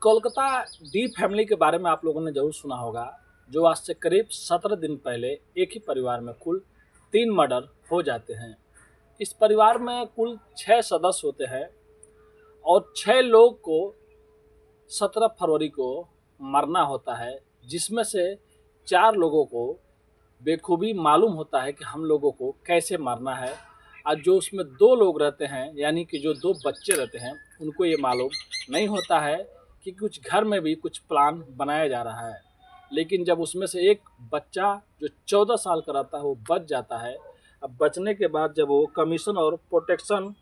Kolkata D family के बारे में आप लोगों ने ज़रूर सुना होगा, जो आज से करीब 17 दिन पहले एक ही परिवार में कुल 3 मर्डर हो जाते हैं। इस परिवार में कुल 6 सदस्य होते हैं और 6 लोग को 17 फरवरी को मरना होता है, जिसमें से 4 लोगों को बेखूबी मालूम होता है कि हम लोगों को कैसे मारना है, और जो उसमें 2 लोग रहते हैं यानी कि जो 2 बच्चे रहते हैं उनको ये मालूम नहीं होता है कि कुछ घर में भी कुछ प्लान बनाया जा रहा है। लेकिन जब उसमें से एक बच्चा जो 14 साल का रहता है वो बच जाता है। अब बचने के बाद जब वो कमीशन और प्रोटेक्शन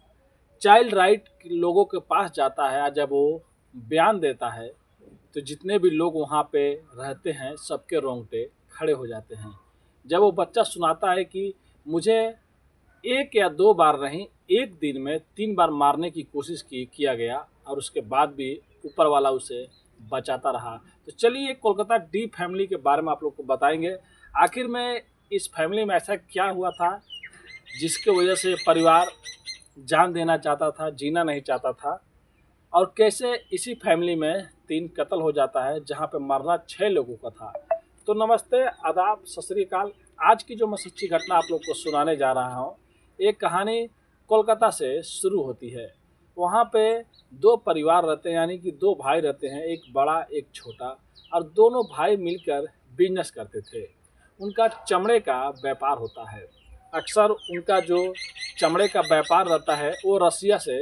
चाइल्ड राइट के लोगों के पास जाता है, जब वो बयान देता है, तो जितने भी लोग वहाँ पे रहते हैं सबके रोंगटे खड़े हो जाते हैं। जब वो बच्चा सुनाता है कि मुझे 1 या 2 बार नहीं, एक दिन में 3 बार मारने की कोशिश किया गया और उसके बाद भी ऊपर वाला उसे बचाता रहा। तो चलिए कोलकाता डी फैमिली के बारे में आप लोग को बताएंगे। आखिर में इस फैमिली में ऐसा क्या हुआ था जिसके वजह से परिवार जान देना चाहता था, जीना नहीं चाहता था, और कैसे इसी फैमिली में 3 कत्ल हो जाता है जहां पे मरना 6 लोगों का था। तो नमस्ते, आदाब, सत श्री अकाल। आज की जो मैं सच्ची घटना आप लोग को सुनाने जा रहा हूँ, एक कहानी कोलकाता से शुरू होती है। वहाँ पे 2 परिवार रहते हैं, यानी कि 2 भाई रहते हैं, एक बड़ा एक छोटा, और दोनों भाई मिलकर बिजनेस करते थे। उनका चमड़े का व्यापार होता है। अक्सर उनका जो चमड़े का व्यापार रहता है वो रसिया से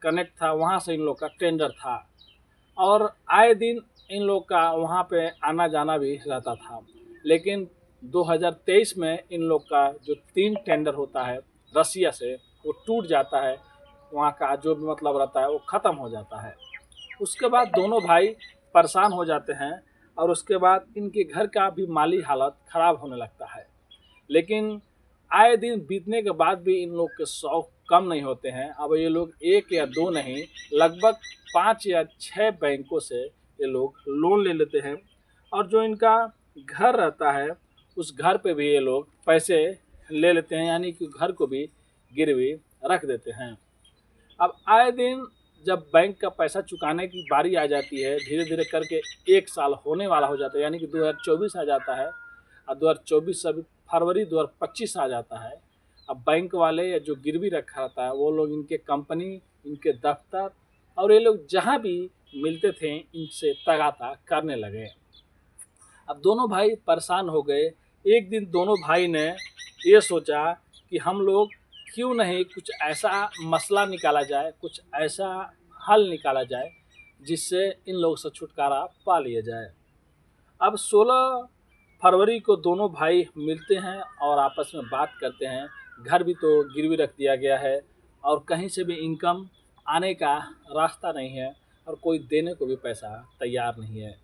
कनेक्ट था, वहाँ से इन लोग का टेंडर था और आए दिन इन लोग का वहाँ पे आना जाना भी रहता था। लेकिन 2023 में इन लोग का जो 3 टेंडर होता है रसिया से वो टूट जाता है, वहाँ का जो भी मतलब रहता है वो ख़त्म हो जाता है। उसके बाद दोनों भाई परेशान हो जाते हैं और उसके बाद इनके घर का भी माली हालत ख़राब होने लगता है। लेकिन आए दिन बीतने के बाद भी इन लोग के शौक कम नहीं होते हैं। अब ये लोग 1 या 2 नहीं, लगभग 5 या 6 बैंकों से ये लोग लोन ले लेते हैं, और जो इनका घर रहता है उस घर पे भी ये लोग पैसे ले लेते हैं, यानी कि घर को भी गिरवी रख देते हैं। अब आए दिन जब बैंक का पैसा चुकाने की बारी आ जाती है, धीरे धीरे करके 1 साल होने वाला हो जाता है, यानी कि 2024 आ जाता है और 2024 से अभी फरवरी 2025 आ जाता है। अब बैंक वाले या जो गिरवी रखा रहता है वो लोग इनके कंपनी, इनके दफ्तर और ये लोग जहाँ भी मिलते थे इनसे तगादा करने लगे। अब दोनों भाई परेशान हो गए। एक दिन दोनों भाई ने ये सोचा कि हम लोग क्यों नहीं कुछ ऐसा मसला निकाला जाए, कुछ ऐसा हल निकाला जाए जिससे इन लोगों से छुटकारा पा लिया जाए। अब 16 फरवरी को दोनों भाई मिलते हैं और आपस में बात करते हैं। घर भी तो गिरवी रख दिया गया है और कहीं से भी इनकम आने का रास्ता नहीं है और कोई देने को भी पैसा तैयार नहीं है।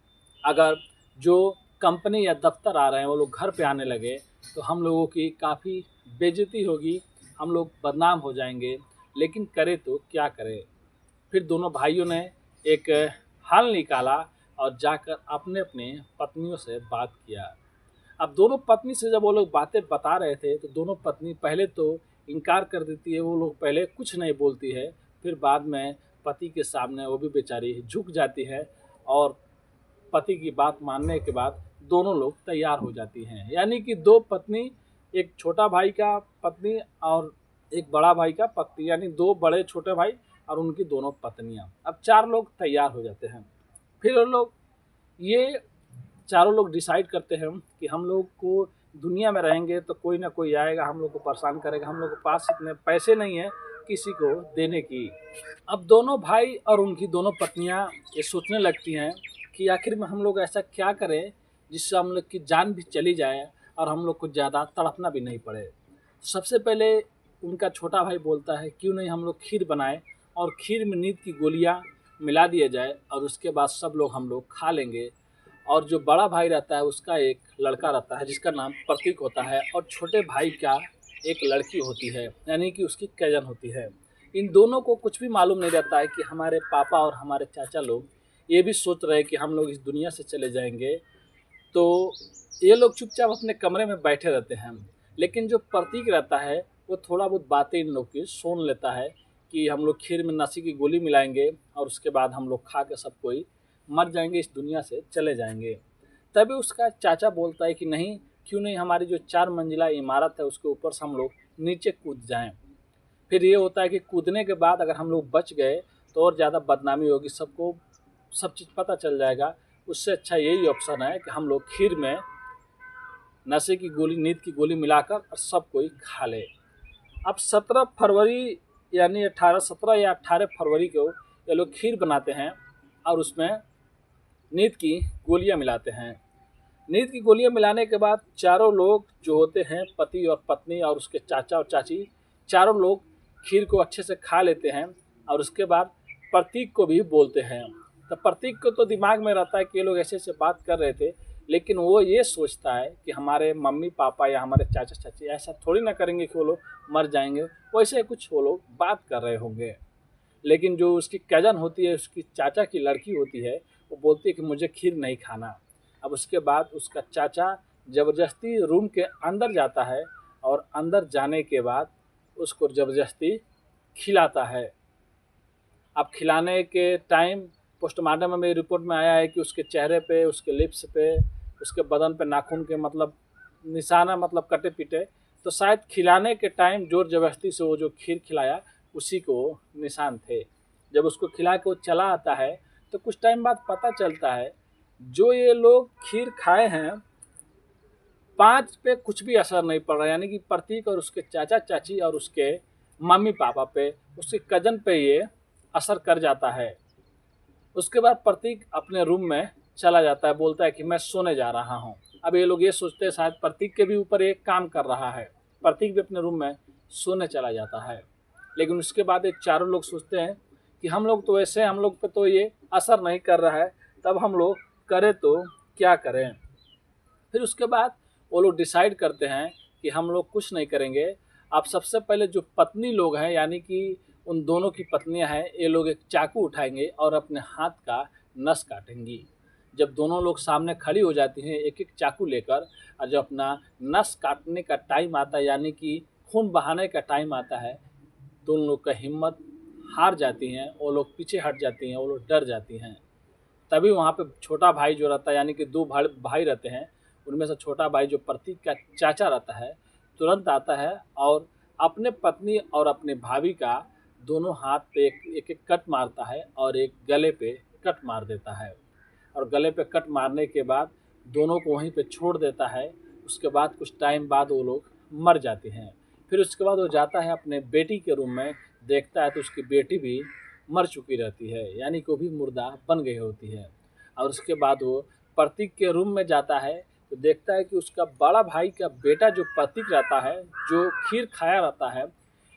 अगर जो कंपनी या दफ्तर आ रहे हैं वो लोग घर पे आने लगे तो हम लोगों की काफ़ी बेइज्जती होगी, हम लोग बदनाम हो जाएंगे। लेकिन करें तो क्या करें। फिर दोनों भाइयों ने एक हल निकाला और जाकर अपने अपने पत्नियों से बात किया। अब दोनों पत्नी से जब वो लोग बातें बता रहे थे तो दोनों पत्नी पहले तो इनकार कर देती है, वो लोग पहले कुछ नहीं बोलती है, फिर बाद में पति के सामने वो भी बेचारी झुक जाती है और पति की बात मानने के बाद दोनों लोग तैयार हो जाती हैं। यानी कि 2 पत्नी, एक छोटा भाई का पत्नी और एक बड़ा भाई का पत्नी, यानी 2 बड़े छोटे भाई और उनकी दोनों पत्नियां। अब 4 लोग तैयार हो जाते हैं। फिर वो लोग ये चारों लोग डिसाइड करते हैं कि हम लोग को दुनिया में रहेंगे तो कोई ना कोई आएगा हम लोग को परेशान करेगा, हम लोग के पास इतने पैसे नहीं है किसी को देने की। अब दोनों भाई और उनकी दोनों पत्नियां ये सोचने लगती हैं कि आखिर में हम लोग ऐसा क्या करें जिससे हम लोग की जान भी चली जाए और हम लोग को ज़्यादा तड़पना भी नहीं पड़े। सबसे पहले उनका छोटा भाई बोलता है क्यों नहीं हम लोग खीर बनाएं और खीर में नींद की गोलियां मिला दिया जाए और उसके बाद सब लोग हम लोग खा लेंगे। और जो बड़ा भाई रहता है उसका एक लड़का रहता है जिसका नाम प्रतीक होता है, और छोटे भाई का एक लड़की होती है यानी कि उसकी कज़न होती है। इन दोनों को कुछ भी मालूम नहीं रहता है कि हमारे पापा और हमारे चाचा लोग ये भी सोच रहे हैं कि हम लोग इस दुनिया से चले जाएंगे। तो ये लोग चुपचाप अपने कमरे में बैठे रहते हैं। लेकिन जो प्रतीक रहता है वो थोड़ा बहुत बातें इन लोग की सुन लेता है कि हम लोग खीर में नशे की गोली मिलाएंगे और उसके बाद हम लोग खा के सब कोई मर जाएंगे, इस दुनिया से चले जाएंगे। तभी उसका चाचा बोलता है कि नहीं, क्यों नहीं हमारी जो 4 मंजिला इमारत है उसके ऊपर से हम लोग नीचे कूद जाएं। फिर ये होता है कि कूदने के बाद अगर हम लोग बच गए तो और ज़्यादा बदनामी होगी, सबको सब चीज़ पता चल जाएगा। उससे अच्छा यही ऑप्शन है कि हम लोग खीर में नशे की गोली, नींद की गोली मिलाकर और सब कोई खा ले। अब 17 फरवरी यानी 17 या 18 फरवरी को ये लोग खीर बनाते हैं और उसमें नींद की गोलियां मिलाते हैं। नींद की गोलियां मिलाने के बाद चारों लोग जो होते हैं, पति और पत्नी और उसके चाचा और चाची, चारों लोग खीर को अच्छे से खा लेते हैं और उसके बाद प्रतीक को भी बोलते हैं। तो प्रतीक को तो दिमाग में रहता है कि ये लोग ऐसे ऐसे बात कर रहे थे, लेकिन वो ये सोचता है कि हमारे मम्मी पापा या हमारे चाचा चाची ऐसा थोड़ी ना करेंगे कि वो लोग मर जाएंगे, वैसे कुछ वो लोग बात कर रहे होंगे। लेकिन जो उसकी कज़न होती है, उसकी चाचा की लड़की होती है, वो बोलती है कि मुझे खीर नहीं खाना। अब उसके बाद उसका चाचा ज़बरदस्ती रूम के अंदर जाता है और अंदर जाने के बाद उसको ज़बरदस्ती खिलाता है। अब खिलाने के टाइम पोस्टमार्टम में रिपोर्ट में आया है कि उसके चेहरे पे, उसके लिप्स पे, उसके बदन पे नाखून के मतलब निशाना, मतलब कटे पिटे। तो शायद खिलाने के टाइम जोर जबरदस्ती से वो जो खीर खिलाया उसी को निशान थे। जब उसको खिला के वो चला आता है तो कुछ टाइम बाद पता चलता है जो ये लोग खीर खाए हैं 5 पे कुछ भी असर नहीं पड़ रहा, यानी कि प्रतीक और उसके चाचा चाची और उसके मम्मी पापा पे, उसके कज़न पे ये असर कर जाता है। उसके बाद प्रतीक अपने रूम में चला जाता है, बोलता है कि मैं सोने जा रहा हूँ। अब ये लोग ये सोचते हैं शायद प्रतीक के भी ऊपर एक काम कर रहा है। प्रतीक भी अपने रूम में सोने चला जाता है। लेकिन उसके बाद ये चारों लोग सोचते हैं कि हम लोग तो वैसे, हम लोग पे तो ये असर नहीं कर रहा है, तब हम लोग करें तो क्या करें। फिर उसके बाद वो लोग डिसाइड करते हैं कि हम लोग कुछ नहीं करेंगे। अब सबसे पहले जो पत्नी लोग हैं, यानी कि उन दोनों की पत्नियां हैं, ये लोग एक चाकू उठाएंगे और अपने हाथ का नस काटेंगी। जब दोनों लोग सामने खड़ी हो जाती हैं एक एक चाकू लेकर, और जब अपना नस काटने का टाइम आता है, यानी कि खून बहाने का टाइम आता है, तो उन लोग का हिम्मत हार जाती हैं, वो लोग पीछे हट जाती हैं, वो लोग डर जाती हैं। तभी वहाँ पे छोटा भाई जो रहता है, यानी कि 2 भाई रहते हैं, उनमें से छोटा भाई जो प्रतीक का चाचा रहता है, तुरंत आता है और अपने पत्नी और अपने भाभी का दोनों हाथ पे एक एक कट मारता है और एक गले पे कट मार देता है। और गले पे कट मारने के बाद दोनों को वहीं पे छोड़ देता है। उसके बाद कुछ टाइम बाद वो लोग मर जाते हैं। फिर उसके बाद वो जाता है अपने बेटी के रूम में, देखता है तो उसकी बेटी भी मर चुकी रहती है, यानी कि वो भी मुर्दा बन गई होती है। और उसके बाद वो प्रतीक के रूम में जाता है तो देखता है कि उसका बड़ा भाई का बेटा जो प्रतीक रहता है, जो खीर खाया रहता है,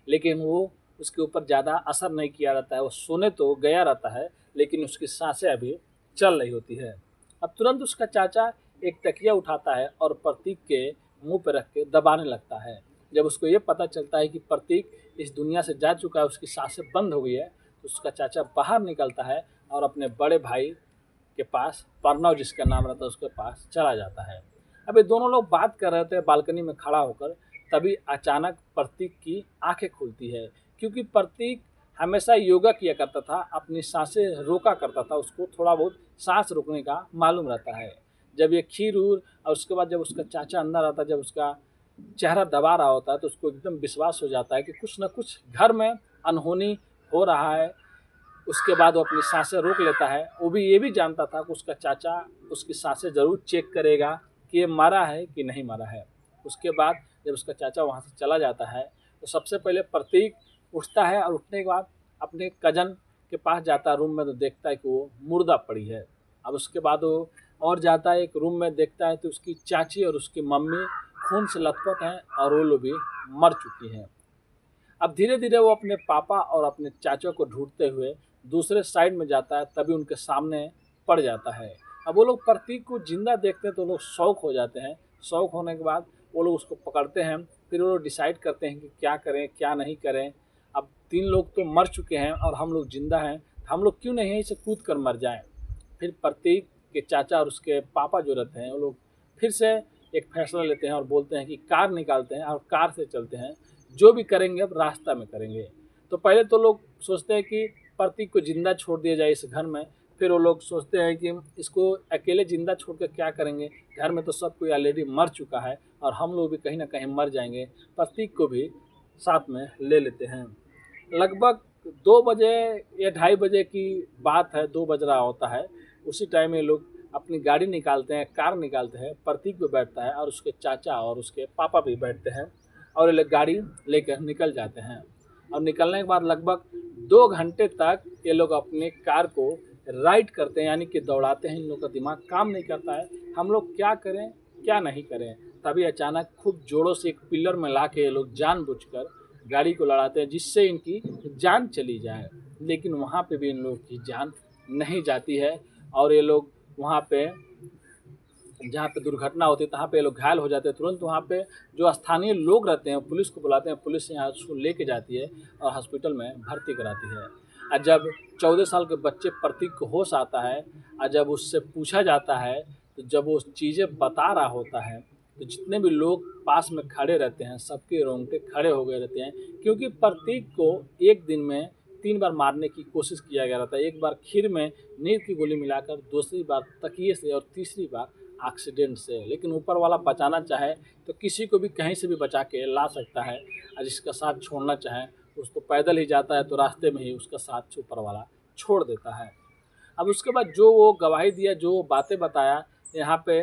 लेकिन वो उसके ऊपर ज़्यादा असर नहीं किया रहता है। वो सोने तो गया रहता है, लेकिन उसकी सांसें अभी चल रही होती है। अब तुरंत उसका चाचा एक तकिया उठाता है और प्रतीक के मुंह पर रख के दबाने लगता है। जब उसको ये पता चलता है कि प्रतीक इस दुनिया से जा चुका है, उसकी सांसें बंद हो गई है, तो उसका चाचा बाहर निकलता है और अपने बड़े भाई के पास, प्रणव जिसका नाम रहता है, उसके पास चला जाता है। अब ये दोनों लोग बात कर रहे थे बालकनी में खड़ा होकर, तभी अचानक प्रतीक की आंखें खुलती है। क्योंकि प्रतीक हमेशा योगा किया करता था, अपनी सांसें रोका करता था, उसको थोड़ा बहुत सांस रोकने का मालूम रहता है। जब ये खीर उर और उसके बाद जब उसका चाचा अंदर आता है, जब उसका चेहरा दबा रहा होता है, तो उसको एकदम विश्वास हो जाता है कि कुछ ना कुछ घर में अनहोनी हो रहा है। उसके बाद वो अपनी सांसें रोक लेता है। वो भी ये भी जानता था कि उसका चाचा उसकी सांसें ज़रूर चेक करेगा कि ये मरा है कि नहीं मरा है। उसके बाद जब उसका चाचा वहाँ से चला जाता है तो सबसे पहले प्रतीक उठता है और उठने के बाद अपने कज़न के पास जाता है रूम में, तो देखता है कि वो मुर्दा पड़ी है। अब उसके बाद वो और जाता है एक रूम में, देखता है तो उसकी चाची और उसकी मम्मी खून से लथपथ हैं और वो लोग भी मर चुकी हैं। अब धीरे धीरे वो अपने पापा और अपने चाचा को ढूंढते हुए दूसरे साइड में जाता है, तभी उनके सामने पड़ जाता है। अब वो लोग प्रतीक को जिंदा देखते हैं तो लोग शौक हो जाते हैं। शौक होने के बाद वो लोग उसको पकड़ते हैं। फिर वो लोग डिसाइड करते हैं कि क्या करें क्या नहीं करें। अब 3 लोग तो मर चुके हैं और हम लोग जिंदा हैं, हम लोग क्यों नहीं यहीं से कूद कर मर जाएं। फिर प्रतीक के चाचा और उसके पापा जो रहते हैं, वो लोग फिर से एक फैसला लेते हैं और बोलते हैं कि कार निकालते हैं और कार से चलते हैं, जो भी करेंगे अब रास्ता में करेंगे। तो पहले तो लोग सोचते हैं कि प्रतीक को जिंदा छोड़ दिया जाए इस घर में, फिर वो लोग सोचते हैं कि इसको अकेले ज़िंदा छोड़ कर क्या करेंगे, घर में तो सब कोई ऑलरेडी मर चुका है और हम लोग भी कहीं ना कहीं मर जाएंगे। प्रतीक को भी साथ में ले लेते हैं। लगभग 2 बजे या 2:30 बजे की बात है, 2 बज रहा होता है। उसी टाइम ये लोग अपनी गाड़ी निकालते हैं, कार निकालते हैं। प्रतीक भी बैठता है और उसके चाचा और उसके पापा भी बैठते हैं और ये लोग गाड़ी लेकर निकल जाते हैं। और निकलने के बाद लगभग 2 घंटे तक ये लोग अपने कार को राइड करते हैं, यानी कि दौड़ाते हैं। इन लोग का दिमाग काम नहीं करता है, हम लोग क्या करें क्या नहीं करें। तभी अचानक खूब जोरों से एक पिलर में ला के ये लोग जानबूझकर गाड़ी को लड़ाते हैं, जिससे इनकी जान चली जाए। लेकिन वहाँ पे भी इन लोगों की जान नहीं जाती है और ये लोग वहाँ पे, जहाँ पे दुर्घटना होती है, तहाँ पे ये लोग घायल हो जाते हैं। तुरंत वहाँ पे जो स्थानीय लोग रहते हैं पुलिस को बुलाते हैं, पुलिस यहाँ उसको लेके जाती है और हॉस्पिटल में भर्ती कराती है। और जब 14 साल के बच्चे प्रतीक को होश आता है और जब उससे पूछा जाता है, तो जब वो चीज़ें बता रहा होता है, तो जितने भी लोग पास में खड़े रहते हैं सबके रोंगटे खड़े हो गए रहते हैं। क्योंकि प्रतीक को एक दिन में 3 बार मारने की कोशिश किया गया था। एक बार खीर में नींद की गोली मिलाकर, दूसरी बार तकिए से और तीसरी बार एक्सीडेंट से। लेकिन ऊपर वाला बचाना चाहे तो किसी को भी कहीं से भी बचा के ला सकता है, और जिसका साथ छोड़ना चाहे उसको पैदल ही जाता है तो रास्ते में ही उसका साथ ऊपर वाला छोड़ देता है। अब उसके बाद जो वो गवाही दिया, जो वो बातें बताया यहाँ पे,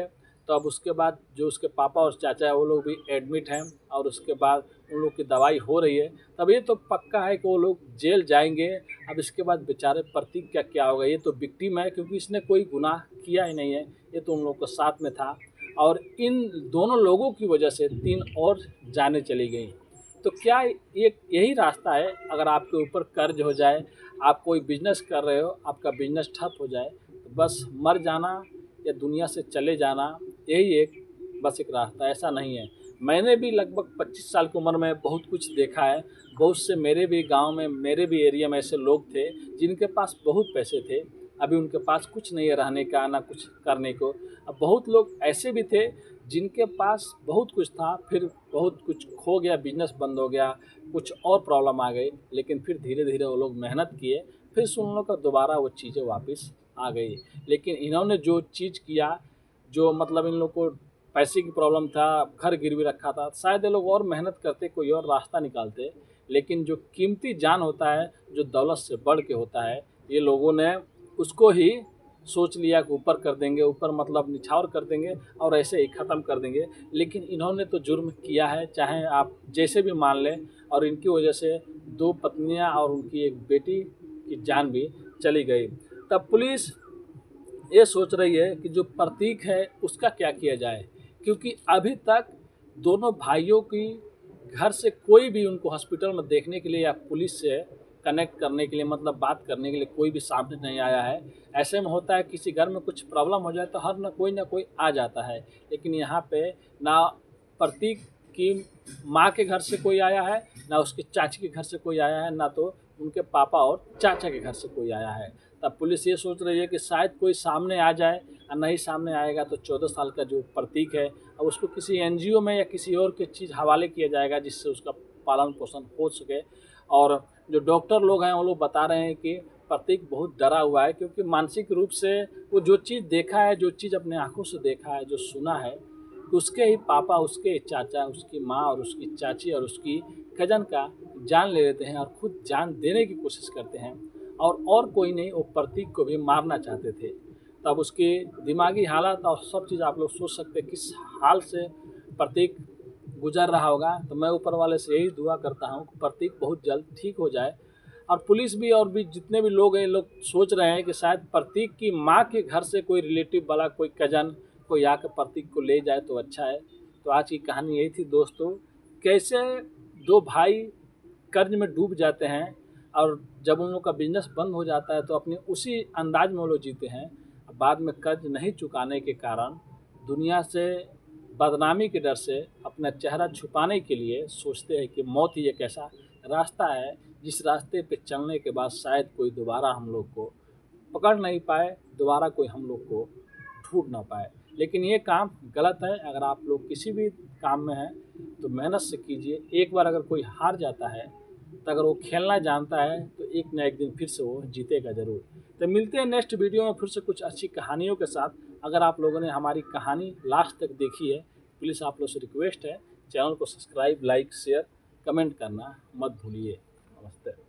तो अब उसके बाद जो उसके पापा और चाचा है वो लोग भी एडमिट हैं और उसके बाद उन लोग की दवाई हो रही है। तब ये तो पक्का है कि वो लोग जेल जाएंगे। अब इसके बाद बेचारे प्रतीक का क्या होगा, ये तो विक्टिम है क्योंकि इसने कोई गुनाह किया ही नहीं है, ये तो उन लोग के साथ में था। और इन दोनों लोगों की वजह से 3 और जानें चली गई। तो क्या एक यही रास्ता है, अगर आपके ऊपर कर्ज हो जाए, आप कोई बिजनेस कर रहे हो, आपका बिजनेस ठप हो जाए, तो बस मर जाना या दुनिया से चले जाना, यही एक बस एक रास्ता। ऐसा नहीं है। मैंने भी लगभग 25 साल की उम्र में बहुत कुछ देखा है। बहुत से मेरे भी गांव में, मेरे भी एरिया में ऐसे लोग थे जिनके पास बहुत पैसे थे, अभी उनके पास कुछ नहीं है रहने का, ना कुछ करने को। अब बहुत लोग ऐसे भी थे जिनके पास बहुत कुछ था, फिर बहुत कुछ खो गया, बिजनेस बंद हो गया, कुछ और प्रॉब्लम आ गई, लेकिन फिर धीरे धीरे वो लोग मेहनत किए, फिर से उन लोग का दोबारा वो चीज़ें वापस आ गई। लेकिन इन्होंने जो चीज़ किया, जो मतलब इन लोग को पैसे की प्रॉब्लम था, घर गिरवी रखा था, शायद ये लोग और मेहनत करते, कोई और रास्ता निकालते। लेकिन जो कीमती जान होता है, जो दौलत से बढ़ के होता है, ये लोगों ने उसको ही सोच लिया कि ऊपर कर देंगे, ऊपर मतलब निछावर कर देंगे और ऐसे ही ख़त्म कर देंगे। लेकिन इन्होंने तो जुर्म किया है, चाहे आप जैसे भी मान लें, और इनकी वजह से 2 पत्नियां और उनकी एक बेटी की जान भी चली गई। तब पुलिस ये सोच रही है कि जो प्रतीक है उसका क्या किया जाए, क्योंकि अभी तक दोनों भाइयों की घर से कोई भी उनको हॉस्पिटल में देखने के लिए या पुलिस से कनेक्ट करने के लिए, मतलब बात करने के लिए कोई भी सामने नहीं आया है। ऐसे में होता है किसी घर में कुछ प्रॉब्लम हो जाए तो हर ना कोई आ जाता है, लेकिन यहाँ पे ना प्रतीक की माँ के घर से कोई आया है, ना उसके चाची के घर से कोई आया है, ना तो उनके पापा और चाचा के घर से कोई आया है। तब पुलिस ये सोच रही है कि शायद कोई सामने आ जाए, और नहीं सामने आएगा तो 14 साल का जो प्रतीक है, अब उसको किसी एनजीओ में या किसी और की चीज़ हवाले किया जाएगा जिससे उसका पालन पोषण हो सके। और जो डॉक्टर लोग हैं वो लोग बता रहे हैं कि प्रतीक बहुत डरा हुआ है, क्योंकि मानसिक रूप से वो जो चीज़ देखा है, जो चीज़ अपने आंखों से देखा है, जो सुना है, उसके ही पापा, उसके चाचा, उसकी माँ और उसकी चाची और उसकी कजन का जान ले लेते हैं और खुद जान देने की कोशिश करते हैं। और कोई नहीं, वो प्रतीक को भी मारना चाहते थे। तब उसकी दिमागी हालत और सब चीज़ आप लोग सोच सकते हैं किस हाल से प्रतीक गुजर रहा होगा। तो मैं ऊपर वाले से यही दुआ करता हूँ कि प्रतीक बहुत जल्द ठीक हो जाए। और पुलिस भी और भी जितने भी लोग हैं, लोग सोच रहे हैं कि शायद प्रतीक की माँ के घर से कोई रिलेटिव वाला, कोई कजन कोई आकर प्रतीक को ले जाए तो अच्छा है। तो आज की कहानी यही थी दोस्तों, कैसे 2 भाई कर्ज में डूब जाते हैं और जब उन लोग का बिजनेस बंद हो जाता है तो अपने उसी अंदाज में वो लोग जीते हैं। बाद में कर्ज नहीं चुकाने के कारण दुनिया से बदनामी के डर से अपना चेहरा छुपाने के लिए सोचते हैं कि मौत ही एक ऐसा रास्ता है जिस रास्ते पे चलने के बाद शायद कोई दोबारा हम लोग को पकड़ नहीं पाए, दोबारा कोई हम लोग को ढूंढ ना पाए। लेकिन ये काम गलत है। अगर आप लोग किसी भी काम में हैं तो मेहनत से कीजिए। एक बार अगर कोई हार जाता है तो अगर वो खेलना जानता है तो एक ना एक दिन फिर से वो जीतेगा ज़रूर। तो मिलते हैं नेक्स्ट वीडियो में फिर से कुछ अच्छी कहानियों के साथ। अगर आप लोगों ने हमारी कहानी लास्ट तक देखी है, प्लीज़ आप लोग से रिक्वेस्ट है, चैनल को सब्सक्राइब, लाइक, शेयर, कमेंट करना मत भूलिए। नमस्ते।